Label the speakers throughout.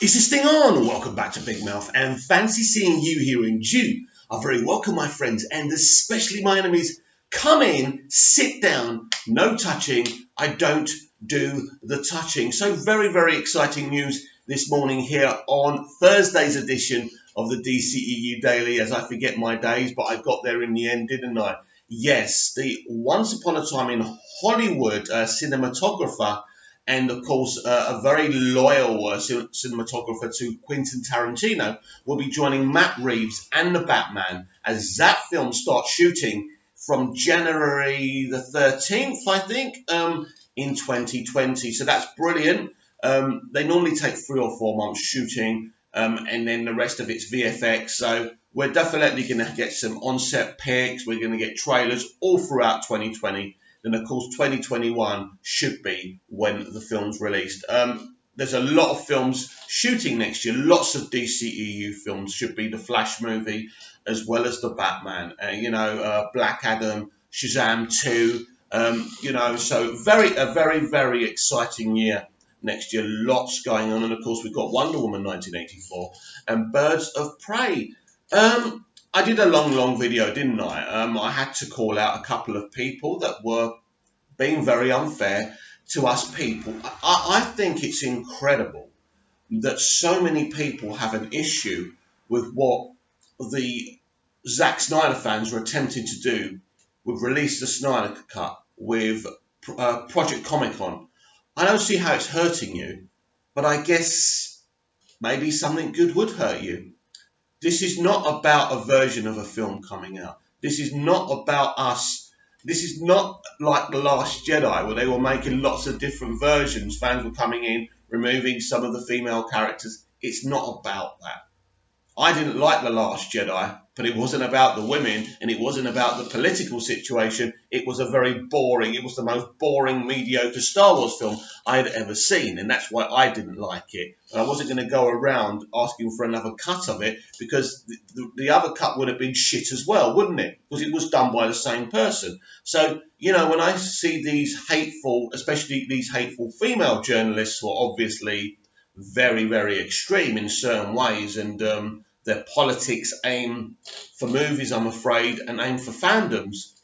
Speaker 1: Is this thing on? Welcome back to Big Mouth, and fancy seeing you here in June. Are very welcome, my friends, and especially my enemies. Come in, sit down, no touching. I don't do the touching. So very exciting news this morning here on Thursday's edition of the DCEU Daily, as I forget my days, but I got there in the end, didn't I? Yes, the Once Upon a Time in Hollywood cinematographer and of course a very loyal cinematographer to Quentin Tarantino will be joining Matt Reeves and the Batman as that film starts shooting from January the 13th, I think, in 2020. So that's brilliant. They normally take 3 or 4 months shooting, and then the rest of it's VFX. So we're definitely going to get some on-set pics. We're going to get trailers all throughout 2020. Then, of course, 2021 should be when the film's released. There's a lot of films shooting next year. Lots of DCEU films. Should be the Flash movie as well as the Batman. Black Adam, Shazam 2. So a very exciting year next year. Lots going on. And, of course, we've got Wonder Woman 1984 and Birds of Prey. I did a long video, didn't I? I had to call out a couple of people that were being very unfair to us people. I think it's incredible that so many people have an issue with what the Zack Snyder fans are attempting to do with Release the Snyder Cut, with Project Comic-Con. I don't see how it's hurting you, but I guess maybe something good would hurt you. This is not about a version of a film coming out. This is not about us. This is not like The Last Jedi, where they were making lots of different versions. Fans were coming in, removing some of the female characters. It's not about that. I didn't like The Last Jedi, but it wasn't about the women, and it wasn't about the political situation. It was it was the most boring, mediocre Star Wars film I had ever seen, and that's why I didn't like it. And I wasn't going to go around asking for another cut of it, because the other cut would have been shit as well, wouldn't it? Because it was done by the same person. So, when I see especially these hateful female journalists who are obviously very extreme in certain ways, and their politics aim for movies, I'm afraid, and aim for fandoms.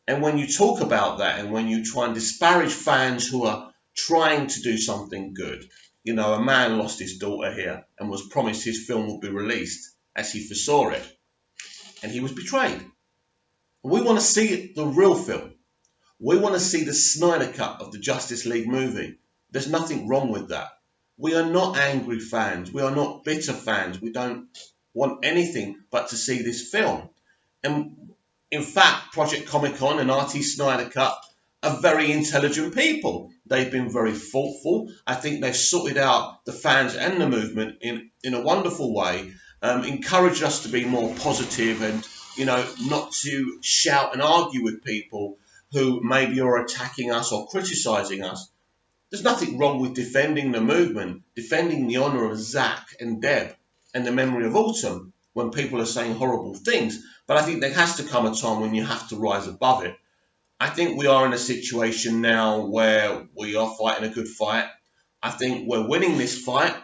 Speaker 1: And when you talk about that, and when you try and disparage fans who are trying to do something good, a man lost his daughter here and was promised his film would be released as he foresaw it, and he was betrayed. We want to see the real film. We want to see the Snyder Cut of the Justice League movie. There's nothing wrong with that. We are not angry fans. We are not bitter fans. We don't want anything but to see this film. And in fact, Project Comic-Con and RT Snyder Cut are very intelligent people. They've been very thoughtful. I think they've sorted out the fans and the movement in a wonderful way, encouraged us to be more positive and, not to shout and argue with people who maybe are attacking us or criticizing us. There's nothing wrong with defending the movement, defending the honour of Zach and Deb and the memory of Autumn when people are saying horrible things. But I think there has to come a time when you have to rise above it. I think we are in a situation now where we are fighting a good fight. I think we're winning this fight.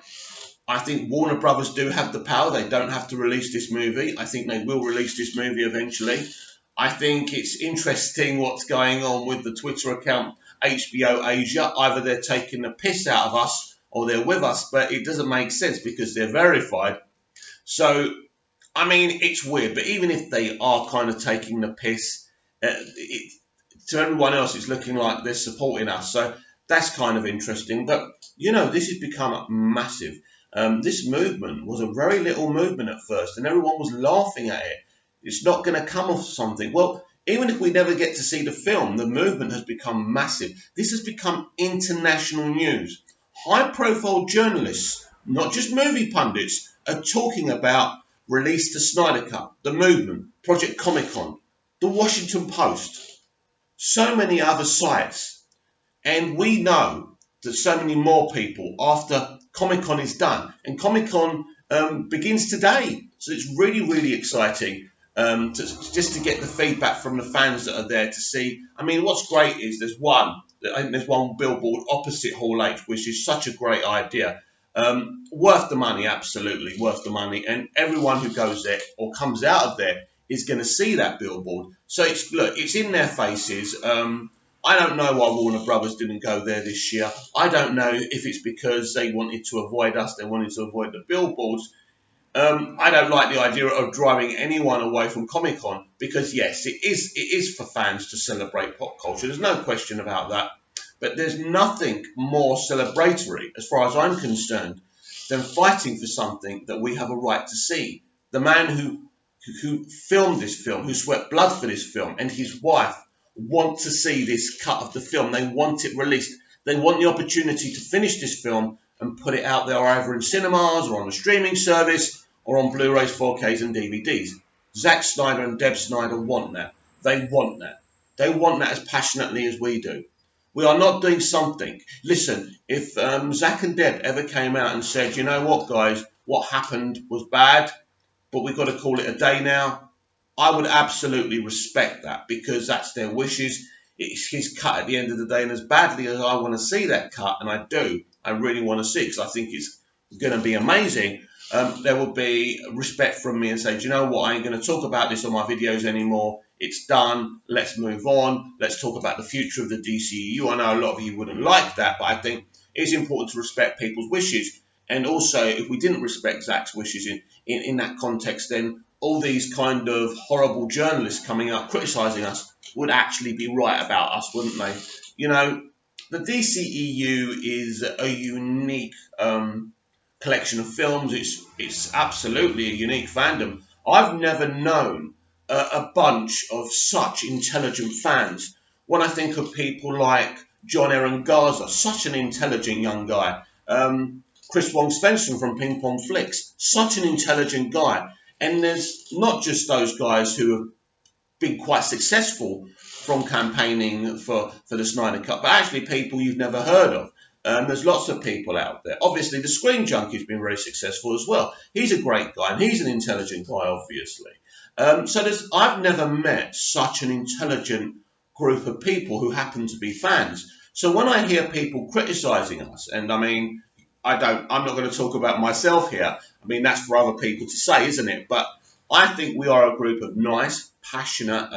Speaker 1: I think Warner Brothers do have the power. They don't have to release this movie. I think they will release this movie eventually. I think it's interesting what's going on with the Twitter account HBO Asia. Either they're taking the piss out of us or they're with us, but it doesn't make sense because they're verified. So, it's weird, but even if they are kind of taking the piss, to everyone else, it's looking like they're supporting us. So that's kind of interesting. But, this has become massive. This movement was a very little movement at first, and everyone was laughing at it. It's not going to come off something. Well, even if we never get to see the film, the movement has become massive. This has become international news. High-profile journalists, not just movie pundits, are talking about Release the Snyder Cut, the movement, Project Comic-Con, the Washington Post, so many other sites. And we know that so many more people after Comic-Con is done. And Comic-Con begins today. So it's really exciting. Just to get the feedback from the fans that are there to see. What's great is there's one billboard opposite Hall H, which is such a great idea. Worth the money, absolutely worth the money. And everyone who goes there or comes out of there is going to see that billboard. So it's in their faces. I don't know why Warner Brothers didn't go there this year. I don't know if it's because they wanted to avoid us, they wanted to avoid the billboards. I don't like the idea of driving anyone away from Comic Con because yes, it is for fans to celebrate pop culture. There's no question about that. But there's nothing more celebratory, as far as I'm concerned, than fighting for something that we have a right to see. The man who filmed this film, who sweat blood for this film, and his wife want to see this cut of the film. They want it released. They want the opportunity to finish this film and put it out there either in cinemas or on a streaming service or on Blu-rays, 4Ks and DVDs. Zack Snyder and Deb Snyder want that. They want that. They want that as passionately as we do. We are not doing something. Listen, if Zack and Deb ever came out and said, you know what, guys, what happened was bad, but we've got to call it a day now, I would absolutely respect that because that's their wishes. It's his cut at the end of the day, and as badly as I want to see that cut, and I do, I really want to see it because I think it's going to be amazing. There will be respect from me and say, do you know what, I ain't going to talk about this on my videos anymore. It's done. Let's move on. Let's talk about the future of the DCEU. I know a lot of you wouldn't like that, but I think it's important to respect people's wishes. And also, if we didn't respect Zack's wishes in that context, then all these kind of horrible journalists coming up criticising us would actually be right about us, wouldn't they? You know, the DCEU is a unique collection of films. It's absolutely a unique fandom. I've never known a bunch of such intelligent fans. When I think of people like John Aaron Garza, such an intelligent young guy. Chris Wong Svensson from Ping Pong Flicks, such an intelligent guy. And there's not just those guys who have been quite successful from campaigning for the Snyder Cut, but actually people you've never heard of. There's lots of people out there. Obviously, the Screen Junkie's been very successful as well. He's a great guy, and he's an intelligent guy, obviously. I've never met such an intelligent group of people who happen to be fans. So when I hear people criticising us, and I mean, I'm not going to talk about myself here. I mean, that's for other people to say, isn't it? But I think we are a group of nice, passionate,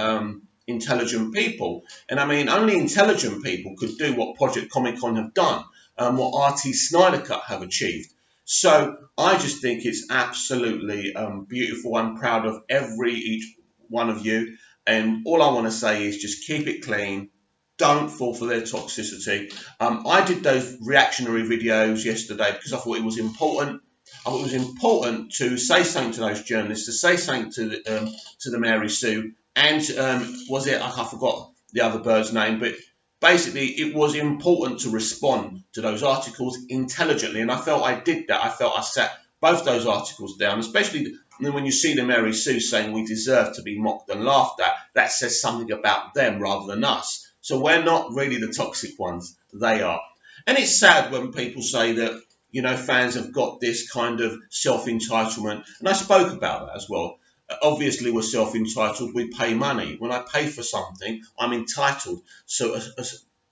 Speaker 1: intelligent people. And I mean, only intelligent people could do what Project Comic Con have done, what RT Snyder Cut have achieved. So I just think it's absolutely beautiful. I'm proud of each one of you. And all I want to say is just keep it clean. Don't fall for their toxicity. I did those reactionary videos yesterday because I thought it was important. I thought it was important to say something to those journalists, to say something to the Mary Sue, and I forgot the other bird's name, but basically it was important to respond to those articles intelligently, and I felt I did that. I felt I sat both those articles down, especially when you see the Mary Sue saying we deserve to be mocked and laughed at. That says something about them rather than us. So we're not really the toxic ones, they are. And it's sad when people say that, you know, fans have got this kind of self-entitlement. And I spoke about that as well. Obviously, we're self-entitled. We pay money. When I pay for something, I'm entitled. So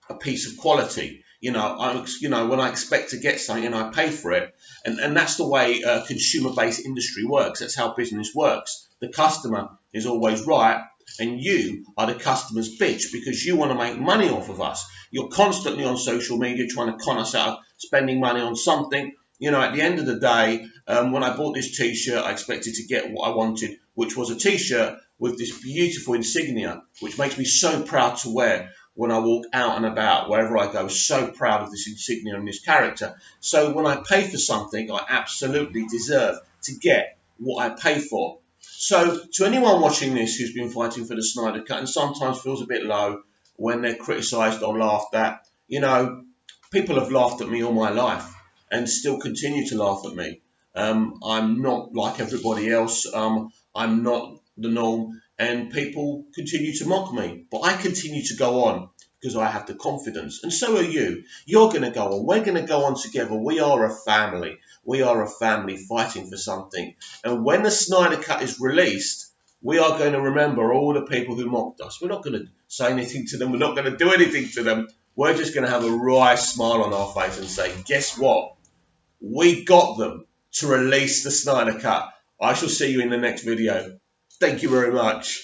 Speaker 1: a piece of quality, when I expect to get something and I pay for it. And that's the way consumer-based industry works. That's how business works. The customer is always right. And you are the customer's bitch because you want to make money off of us. You're constantly on social media trying to con us out of spending money on something. You know, at the end of the day, when I bought this T-shirt, I expected to get what I wanted, which was a T-shirt with this beautiful insignia, which makes me so proud to wear when I walk out and about, wherever I go. So proud of this insignia and this character. So when I pay for something, I absolutely deserve to get what I pay for. So to anyone watching this who's been fighting for the Snyder Cut and sometimes feels a bit low when they're criticised or laughed at, you know, people have laughed at me all my life and still continue to laugh at me. I'm not like everybody else. I'm not the norm, and people continue to mock me. But I continue to go on because I have the confidence, and so are you. You're going to go on. We're going to go on together. We are a family. We are a family fighting for something. And when the Snyder Cut is released, we are going to remember all the people who mocked us. We're not going to say anything to them. We're not going to do anything to them. We're just going to have a wry smile on our face and say, guess what? We got them to release the Snyder Cut. I shall see you in the next video. Thank you very much.